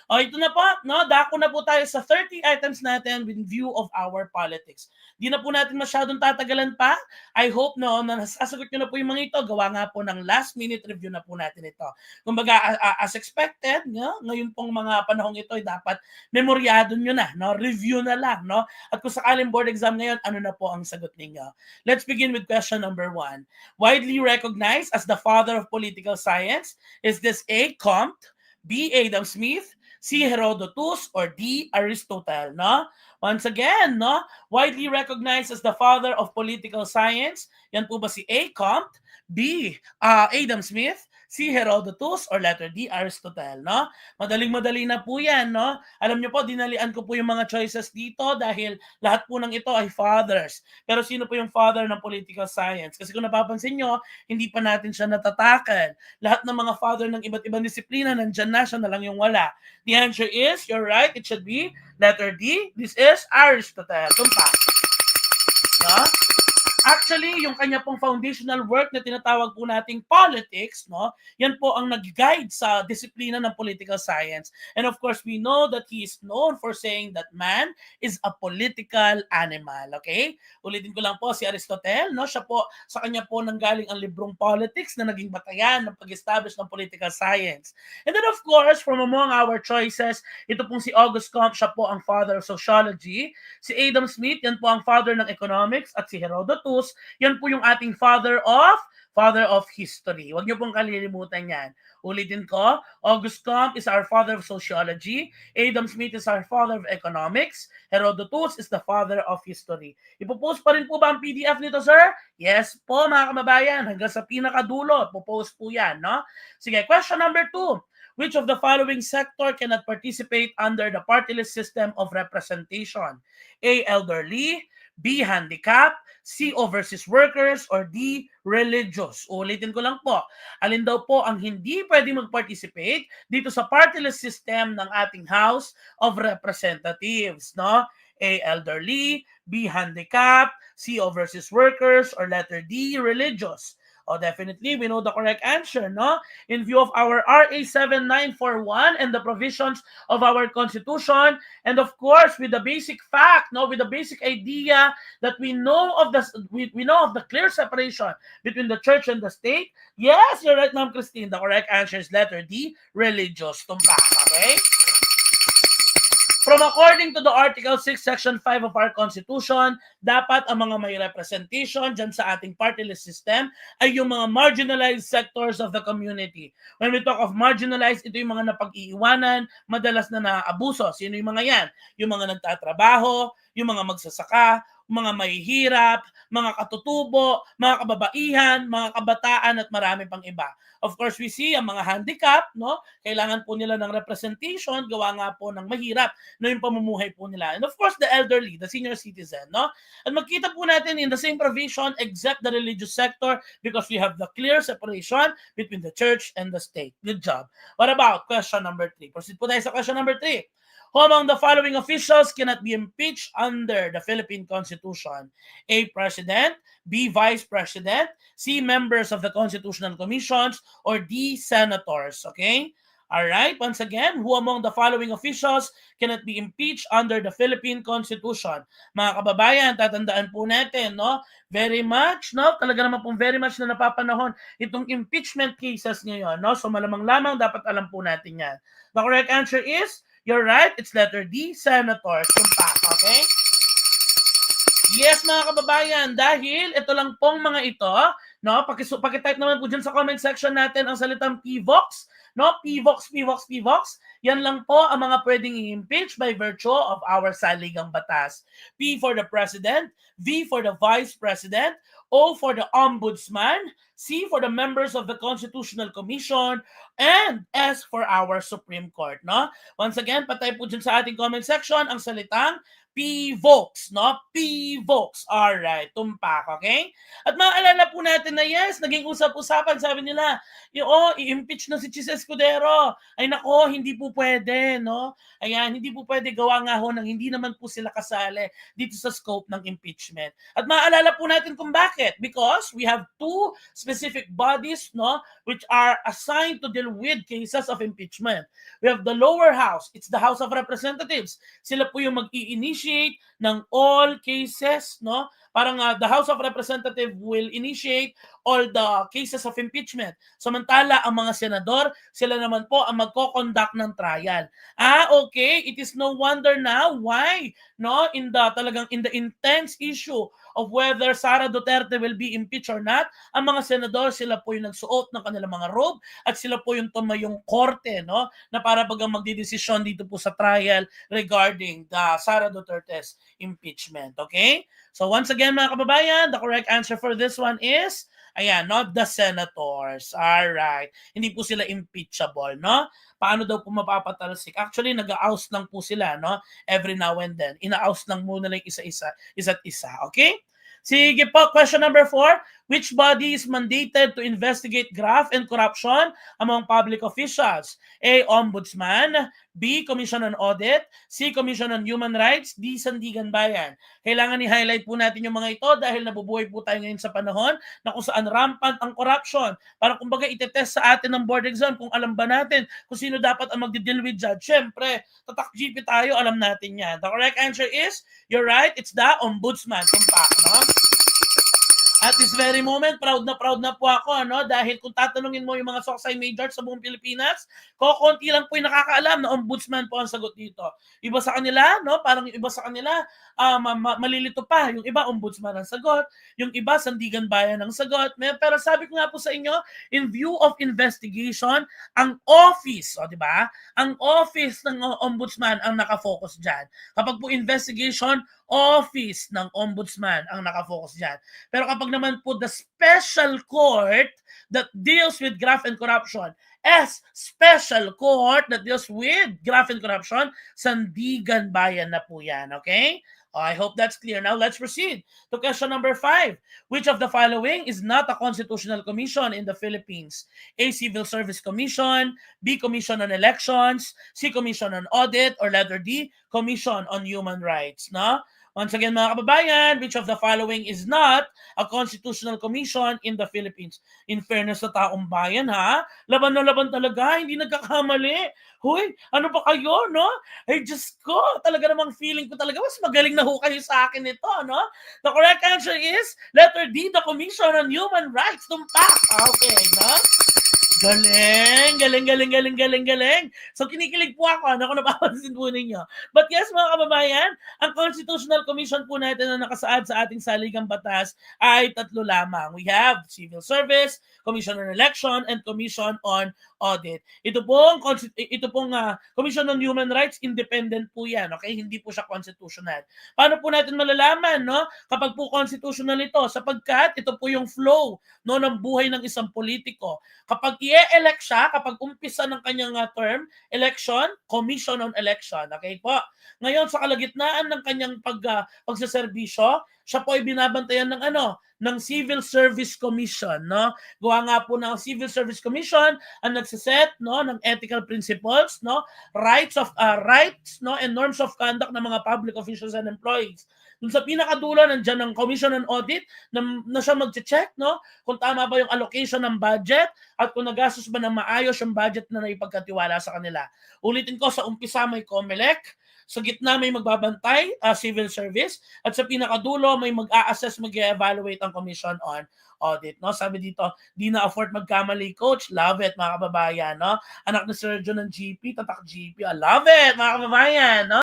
O ito na po, no? Dako na po tayo sa 30 items natin in view of our politics. Di na po natin masyadong tatagalan pa. I hope no, na nasasagot nyo na po yung mga ito. Gawa nga po ng last minute review na po natin ito. Kumbaga, as expected, no? Ngayon pong mga panahong ito ay dapat memoryado nyo na, no? Review na lang, no? At kung sakaling board exam ngayon, ano na po ang sagot ninyo? Let's begin with question number 1. Widely recognized as the father of political science, is this A. Comte, B. Adam Smith, C. Herodotus, or D. Aristotle, no? Once again, no? Widely recognized as the father of political science, yan po ba si A. Comte, B. Adam Smith, C. Herodotus, or letter D. Aristotle, no? Madaling-madali na po yan, no? Alam niyo po, dinalian ko po yung mga choices dito dahil lahat po ng ito ay fathers. Pero sino po yung father ng political science? Kasi kung napapansin nyo, hindi pa natin siya natatakan. Lahat ng mga father ng iba't ibang disiplina, nandyan na, siya na lang yung wala. The answer is, you're right, it should be letter D. This is Aristotle. Tumpak. No? Actually, yung kanya pong foundational work na tinatawag po nating politics, no? Yan po ang nag-guide sa disiplina ng political science. And of course, we know that he is known for saying that man is a political animal, okay? Ulitin ko lang po si Aristotle, no? Siya po, sa kanya po nanggaling ang librong Politics na naging batayan ng pag-establish ng political science. And then of course, from among our choices, ito pong si Auguste Comte, siya po ang father of sociology. Si Adam Smith, yan po ang father ng economics, at si Herodotus, yan po yung ating father of history. Huwag niyo pong kalilimutan yan. Ulitin ko, Auguste Comte is our father of sociology, Adam Smith is our father of economics, Herodotus is the father of history. Ipopost pa rin po ba ang PDF nito, sir? Yes po, mga kamabayan. Hanggang sa pinakadulo, ipopost po yan, no? Sige, question number 2. Which of the following sector cannot participate under the party list system of representation? A. Elderly, B. Handicap, C. Overseas workers, or D. Religious. Ulitin ko lang po. Alin daw po ang hindi pwede mag-participate dito sa party list system ng ating House of Representatives, no? A. Elderly, B. Handicap, C. Overseas workers, or letter D. Religious. Oh, definitely, we know the correct answer, no? In view of our RA 7941 and the provisions of our Constitution, and of course, with the basic fact, no, with the basic idea that we know of the clear separation between the church and the state. Yes, you're right, Ma'am Christine. The correct answer is letter D, religious. Tumpak, okay? From according to the Article 6, Section 5 of our Constitution, dapat ang mga may representation dyan sa ating party list system ay yung mga marginalized sectors of the community. When we talk of marginalized, ito yung mga napag-iiwanan, madalas na naabuso. Sino yung mga yan? Yung mga nagtatrabaho, yung mga magsasaka, mga mahihirap, mga katutubo, mga kababaihan, mga kabataan, at marami pang iba. Of course, we see ang mga handicap, no? Kailangan po nila ng representation, gawa nga po ng mahirap na yung pamumuhay po nila. And of course, the elderly, the senior citizen, no? At magkita po natin in the same provision except the religious sector because we have the clear separation between the church and the state. Good job. What about question number 3? Proceed po tayo sa question number 3. Who among the following officials cannot be impeached under the Philippine Constitution? A. President, B. Vice President, C. Members of the Constitutional Commissions, or D. Senators. Okay? Alright, once again, who among the following officials cannot be impeached under the Philippine Constitution? Mga kababayan, tatandaan po natin, no? Very much, no? Talaga naman pong very much na napapanahon itong impeachment cases ngayon, no? So malamang lamang dapat alam po natin yan. The correct answer is, you're right, it's letter D, senators. Tumpak, okay? Yes, mga kababayan, dahil ito lang pong mga ito, no? Pakitype naman po dyan sa comment section natin ang salitang PVOX, no? PVOX, PVOX, PVOX. Yan lang po ang mga pwedeng i-impeach by virtue of our saligang batas. P for the President, V for the Vice President, O for the Ombudsman, C for the members of the Constitutional Commission, and S for our Supreme Court, no? Once again, patay po dyan sa ating comment section ang salitang PVOX, no? PVOX. Alright, tumpak, okay? At maaalala po natin na yes, naging usap-usapan, sabi nila, i-impeach na si Chis Escudero. Ay nako, hindi po pwede, no? Ayan, hindi po pwede, gawa nga ho ng hindi naman po sila kasali dito sa scope ng impeachment. At maaalala po natin kung bakit. Because we have two specific bodies, no, which are assigned to deal with cases of impeachment. We have the lower house, it's the House of Representatives. Sila po yung mag-i-initiate ng all cases, no? Parang the House of Representatives will initiate all the cases of impeachment. Samantala, ang mga senador, sila naman po ang magko-conduct ng trial. Okay, it is no wonder now why, no, in the intense issue of whether Sara Duterte will be impeached or not, ang mga senador, sila po yung nagsuot ng kanilang mga robe at sila po yung tumayong korte, no, na para bagang magdidesisyon dito po sa trial regarding the Sara Duterte's impeachment. Okay? So once again mga kababayan, the correct answer for this one is, ayan, not the senators. Alright. Hindi po sila impeachable, no? Paano daw po mapapatalsik? Actually, nag-oust lang po sila, no? Every now and then. Ina-oust lang muna lang isa't isa. Okay? Sige po, question number 4. Which body is mandated to investigate graft and corruption among public officials? A. Ombudsman. B. Commission on Audit. C. Commission on Human Rights. D. Sandigan Bayan. Kailangan i-highlight po natin yung mga ito dahil nabubuhay po tayo ngayon sa panahon na kung saan rampant ang corruption. Para kumbaga itetest sa atin ng board exam kung alam ba natin kung sino dapat ang magdi-deal with judge. Siyempre, tatak GP tayo, alam natin yan. The correct answer is, you're right, it's the Ombudsman. Tumpak, no? At this very moment, proud na po ako, no? Dahil kung tatanungin mo yung mga Soksay majors sa buong Pilipinas, konti lang po yung nakakaalam na ombudsman po ang sagot dito. Iba sa kanila, no? Parang yung iba sa kanila, malilito pa. Yung iba, ombudsman ang sagot. Yung iba, Sandigan Bayan ang sagot. Pero sabi ko nga po sa inyo, in view of investigation, ang office, di ba? Ang office ng ombudsman ang nakafocus dyan. Kapag po investigation, office ng ombudsman ang nakafocus dyan. Pero kapag naman po the special court that deals with graft and corruption, special court that deals with graft and corruption, Sandigan Bayan na po yan, okay? I hope that's clear. Now let's proceed to question number 5. Which of the following is not a constitutional commission in the Philippines? A. Civil Service Commission. B. Commission on Elections. C. Commission on Audit. Or letter D. Commission on Human Rights. No? Once again, mga kababayan, which of the following is not a constitutional commission in the Philippines? In fairness sa taong bayan, ha? Laban na laban talaga, hindi nagkakamali. Hoy, ano pa kayo, no? Ay, Diyos ko, talaga namang feeling ko talaga, mas magaling na ho kayo sa akin ito, no? The correct answer is letter D, the Commission on Human Rights. Tumpak. Okay, no? Galing. So kinikilig po ako, ano, kung napapansin po ninyo. But yes, mga kababayan, ang Constitutional Commission po natin na nakasaad sa ating saligang batas ay tatlo lamang. We have Civil Service, Commission on Election, and Commission on Audit. Ito pong Commission on Human Rights, independent po yan, okay? Hindi po siya constitutional. Paano po natin malalaman, no? Kapag po constitutional ito, sapagkat ito po yung flow, no, ng buhay ng isang politiko. Kapag i-elect siya, kapag umpisa ng kanyang term, election, Commission on Election. Okay po? Ngayon, sa kalagitnaan ng kanyang pagsaserbisyo, siya po ay binabantayan ng ng Civil Service Commission, no? Gawa nga po ng Civil Service Commission ang nagsiset, no, ng ethical principles, no, rights, no, and norms of conduct ng mga public officials and employees. Dun sa pinakadulo, nandiyan ang Commission on Audit na siya mag-check, no, kung tama ba yung allocation ng budget at kung nagastos ba ng maayos yung budget na naipagkatiwala sa kanila. Ulitin ko, sa umpisa may COMELEC, sa gitna may magbabantay, Civil Service, at sa pinakadulo may mag-a-assess, mag-evaluate ang Commission on Audit. No? Sabi dito, di na afford magkamali, coach. Love it, mga kababayan. No? Anak ni Sir John ng GP, tatak GP. I love it, mga kababayan. No?